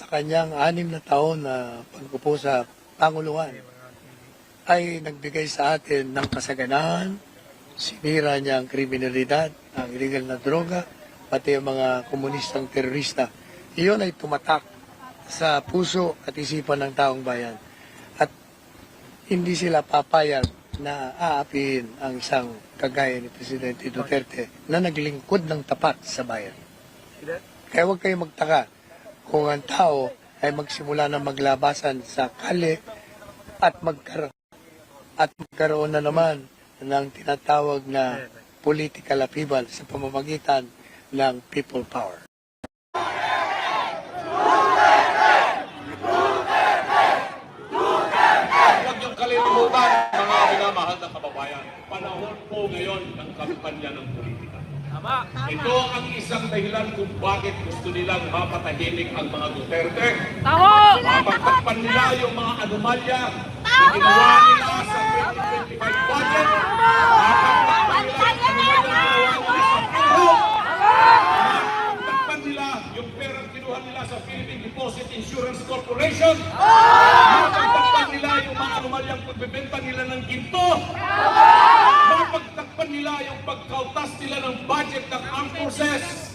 sa kanyang 6 na taon na pag-upo sa Panguluhan ay nagbigay sa atin ng kasaganahan, sinira niya ang kriminalidad, ang illegal na droga, pati ang mga komunistang terorista. Iyon ay tumatak sa puso at isipan ng taong bayan. At hindi sila papayag na aapihin ang isang kagaya ni Presidente Duterte na naglingkod ng tapat sa bayan. Kaya huwag kayong magtaka kung ang tao ay magsimula na maglabasan sa kalye at magkaroon na naman ng tinatawag na political upheaval sa pamamagitan ng people power. Huwag niyong kalimutan, mga minamahal na kababayan, panahon po ngayon ng kampanya ng politika. Tama. Ito ang isang dahilan kung bakit gusto nilang mapatahimik ang mga Duterte. Tama. Mapagtakpan nila yung mga anomalya na ginawa nila sa 2025 budget. Mapagtakpan nila yung anomalya na ginawa nila sa payroll. Mapagtakpan nila yung perang kinuha nila sa Philippine Deposit Insurance Corporation. Mapagtakpan nila yung mga anomalyang pagbebenta nila ng ginto. Mapagtakpan nila yung pagkautas nila ng budget ng armed forces.